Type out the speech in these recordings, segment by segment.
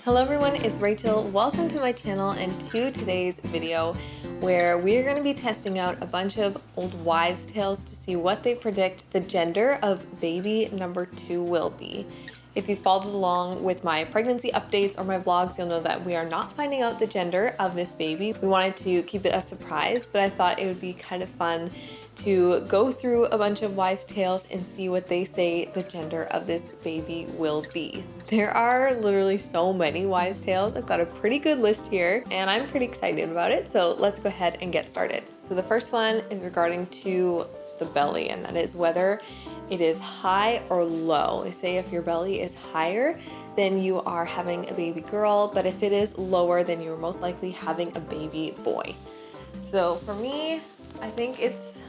Hello everyone, it's Rachel. Welcome to my channel and to today's video where we're going to be testing out a bunch of old wives' tales to see what they predict the gender of baby number 2 will be. If you followed along with my pregnancy updates or my vlogs, you'll know that we are not finding out the gender of this baby. We wanted to keep it a surprise, but I thought it would be kind of fun to go through a bunch of wives' tales and see what they say the gender of this baby will be. There are literally so many wives' tales. I've got a pretty good list here and I'm pretty excited about it. So let's go ahead and get started. So the first one is regarding to the belly, and that is whether it is high or low. They say if your belly is higher, then you are having a baby girl, but if it is lower, then you're most likely having a baby boy. So for me, I think it's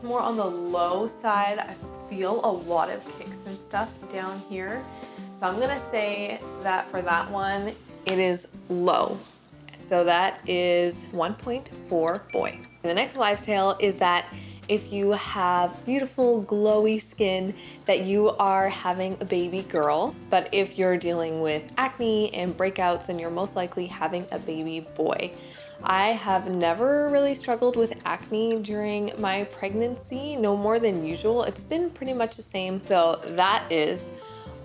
more on the low side. I feel a lot of kicks and stuff down here. So I'm gonna say that for that one, it is low. So that is 1 point for boy. And the next wives' tale is that if you have beautiful glowy skin, that you are having a baby girl. But if you're dealing with acne and breakouts, then you're most likely having a baby boy. I have never really struggled with acne during my pregnancy, no more than usual. It's been pretty much the same. So that is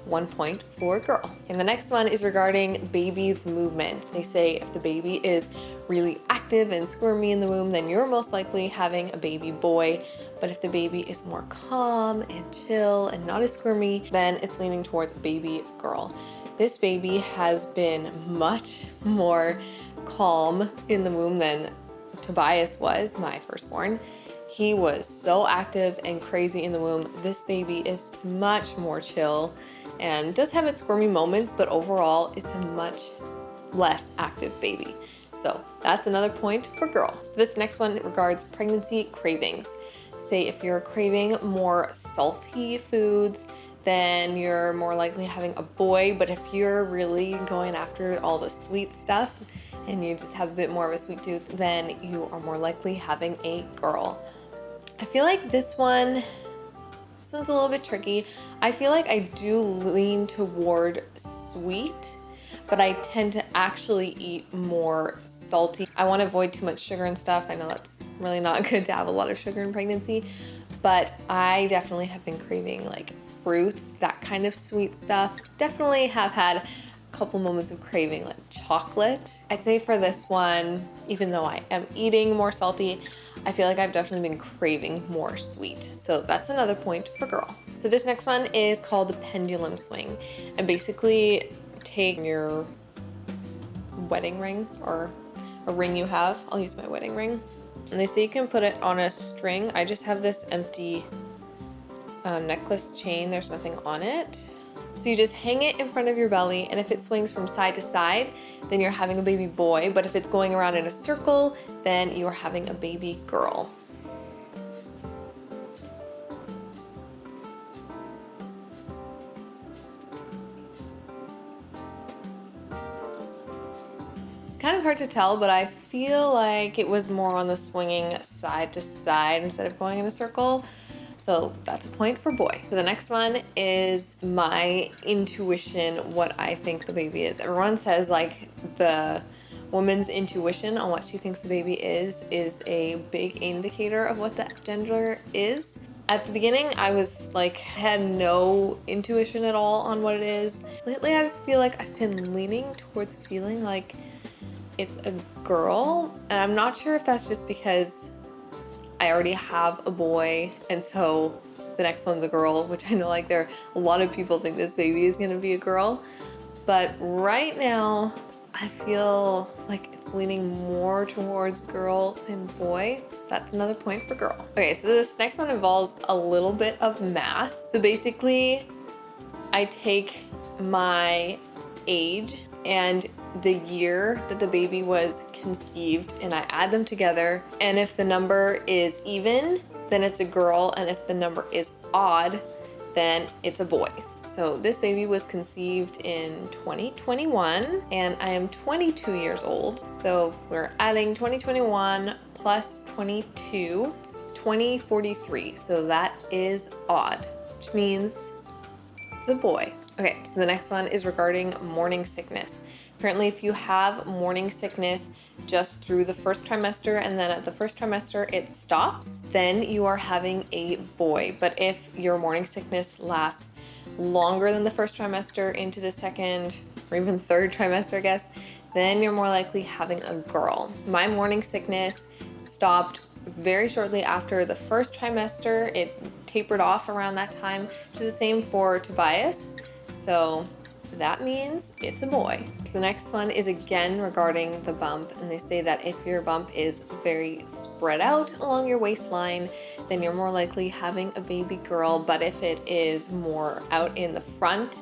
1 point for girl. And the next one is regarding baby's movement. They say if the baby is really active and squirmy in the womb, then you're most likely having a baby boy. But if the baby is more calm and chill and not as squirmy, then it's leaning towards baby girl. This baby has been much more calm in the womb than Tobias was, my firstborn. He was so active and crazy in the womb. This baby is much more chill and does have its squirmy moments, but overall it's a much less active baby. So that's another point for girl. So this next one regards pregnancy cravings. Say if you're craving more salty foods, then you're more likely having a boy. But if you're really going after all the sweet stuff and you just have a bit more of a sweet tooth, then you are more likely having a girl. I feel like this one's a little bit tricky. I feel like I do lean toward sweet, but I tend to actually eat more salty. I want to avoid too much sugar and stuff. I know that's really not good to have a lot of sugar in pregnancy, but I definitely have been craving like fruits, that kind of sweet stuff. Definitely have had a couple moments of craving like chocolate. I'd say for this one, even though I am eating more salty, I feel like I've definitely been craving more sweet. So that's another point for girl. So this next one is called the Pendulum Swing. And basically take your wedding ring or a ring you have. I'll use my wedding ring. And they say you can put it on a string. I just have this empty necklace chain. There's nothing on it. So you just hang it in front of your belly, and if it swings from side to side, then you're having a baby boy. But if it's going around in a circle, then you're having a baby girl. It's kind of hard to tell, but I feel like it was more on the swinging side to side instead of going in a circle. So that's a point for boy. So the next one is my intuition, what I think the baby is. Everyone says like the woman's intuition on what she thinks the baby is a big indicator of what the gender is. At the beginning, I was like, had no intuition at all on what it is. Lately, I feel like I've been leaning towards feeling like it's a girl. And I'm not sure if that's just because I already have a boy, and so the next one's a girl, which I know like there are a lot of people think this baby is gonna be a girl. But right now, I feel like it's leaning more towards girl than boy. That's another point for girl. Okay, so this next one involves a little bit of math. So basically, I take my age and the year that the baby was conceived and I add them together, and if the number is even, then it's a girl, and if the number is odd, then it's a boy. So this baby was conceived in 2021 and I am 22 years old. So we're adding 2021 plus 22, it's 2043. So that is odd, which means it's a boy. Okay, so the next one is regarding morning sickness. Apparently, if you have morning sickness just through the first trimester and then at the first trimester it stops, then you are having a boy. But if your morning sickness lasts longer than the first trimester into the second or even third trimester, I guess, then you're more likely having a girl. My morning sickness stopped very shortly after the first trimester. It tapered off around that time, which is the same for Tobias. So that means it's a boy. So the next one is again regarding the bump, and they say that if your bump is very spread out along your waistline, then you're more likely having a baby girl. But if it is more out in the front,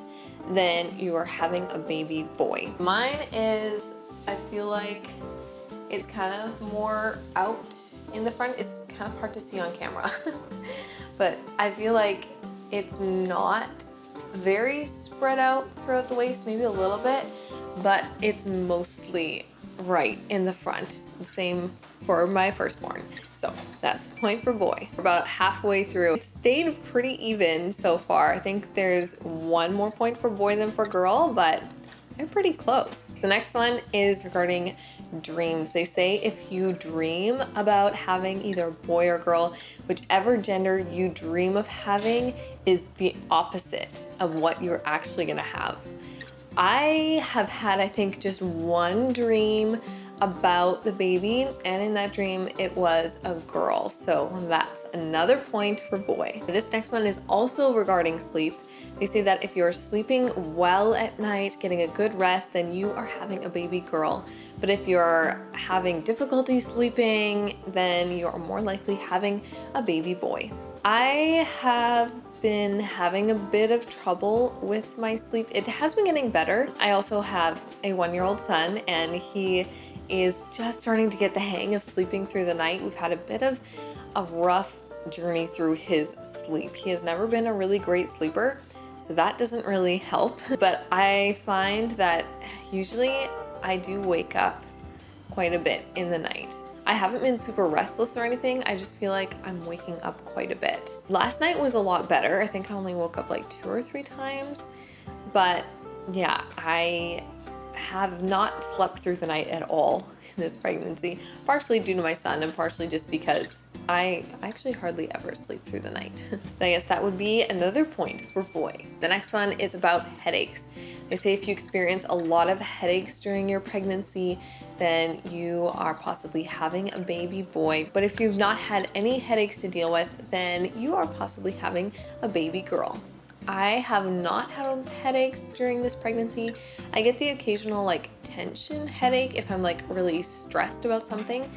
then you are having a baby boy. Mine is, I feel like it's kind of more out in the front. It's kind of hard to see on camera, but I feel like it's not very spread out throughout the waist, maybe a little bit, but it's mostly right in the front. Same for my firstborn. So that's a point for boy. We're about halfway through. It stayed pretty even so far. I think there's one more point for boy than for girl, but they're pretty close. The next one is regarding dreams. They say if you dream about having either a boy or girl, whichever gender you dream of having is the opposite of what you're actually gonna have. I have had, I think, just one dream about the baby, and in that dream it was a girl, so that's another point for boy. This next one is also regarding sleep. They say that if you're sleeping well at night, getting a good rest, then you are having a baby girl. But if you're having difficulty sleeping, then you're more likely having a baby boy. I have been having a bit of trouble with my sleep. It has been getting better. I also have a 1-year-old son, and he is just starting to get the hang of sleeping through the night. We've had a bit of a rough journey through his sleep. He has never been a really great sleeper, so that doesn't really help. But I find that usually I do wake up quite a bit in the night. I haven't been super restless or anything. I just feel like I'm waking up quite a bit. Last night was a lot better. I think I only woke up like 2 or 3 times, but yeah, I have not slept through the night at all in this pregnancy, partially due to my son and partially just because I actually hardly ever sleep through the night. I guess that would be another point for boy. The next one is about headaches. They say if you experience a lot of headaches during your pregnancy, then you are possibly having a baby boy. But if you've not had any headaches to deal with, then you are possibly having a baby girl. I have not had headaches during this pregnancy. I get the occasional like tension headache if I'm like really stressed about something.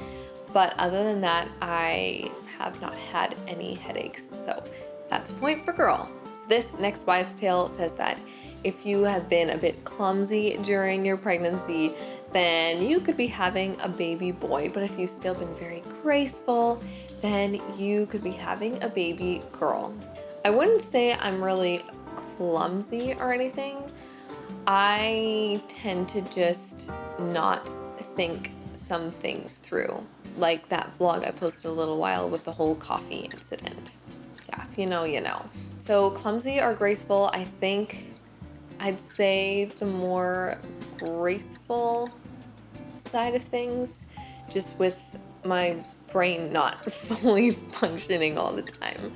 But other than that, I have not had any headaches. So that's a point for girl. So this next wives' tale says that if you have been a bit clumsy during your pregnancy, then you could be having a baby boy. But if you've still been very graceful, then you could be having a baby girl. I wouldn't say I'm really clumsy or anything. I tend to just not think some things through. Like that vlog I posted a little while with the whole coffee incident. Yeah, if you know, you know. So clumsy or graceful, I think I'd say the more graceful side of things, just with my brain not fully functioning all the time.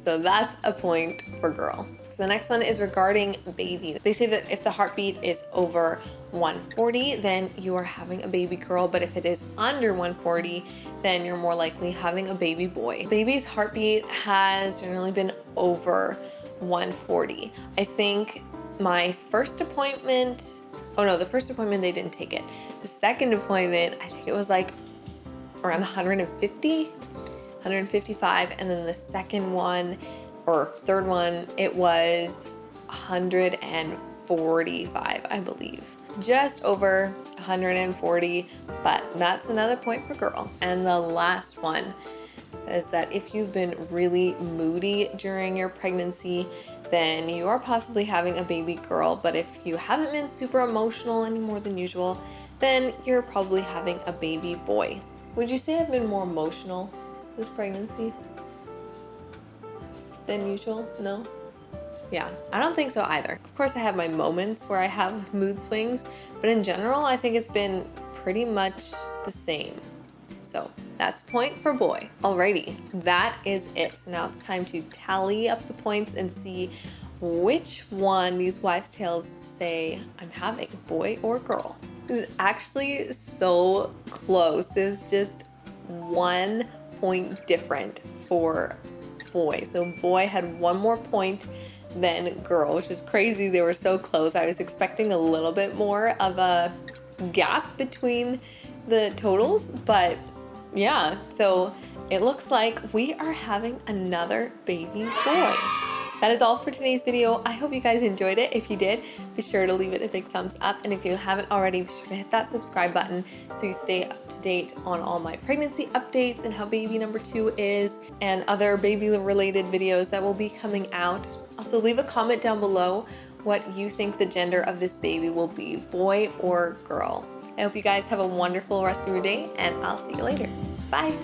So that's a point for girl. So the next one is regarding baby. They say that if the heartbeat is over 140, then you are having a baby girl. But if it is under 140, then you're more likely having a baby boy. Baby's heartbeat has generally been over 140. I think my first appointment, oh no, the first appointment they didn't take it. The second appointment, I think it was like around 150, 155, and then the second one or third one, it was 145, I believe. Just over 140, but that's another point for girl. And the last one says that if you've been really moody during your pregnancy, then you are possibly having a baby girl. But if you haven't been super emotional any more than usual, then you're probably having a baby boy. Would you say I've been more emotional this pregnancy than usual? No? Yeah, I don't think so either. Of course, I have my moments where I have mood swings, but in general, I think it's been pretty much the same. So that's point for boy. Alrighty, that is it. So now it's time to tally up the points and see which one these wives' tales say I'm having, boy or girl. This is actually so close. It's just 1 point different for boy. So boy had 1 more point than girl, which is crazy. They were so close. I was expecting a little bit more of a gap between the totals, but yeah, so it looks like we are having another baby boy. That is all for today's video. I hope you guys enjoyed it. If you did, be sure to leave it a big thumbs up. And if you haven't already, be sure to hit that subscribe button so you stay up to date on all my pregnancy updates and how baby number 2 is and other baby related videos that will be coming out. Also, leave a comment down below what you think the gender of this baby will be, boy or girl. I hope you guys have a wonderful rest of your day, and I'll see you later. Bye.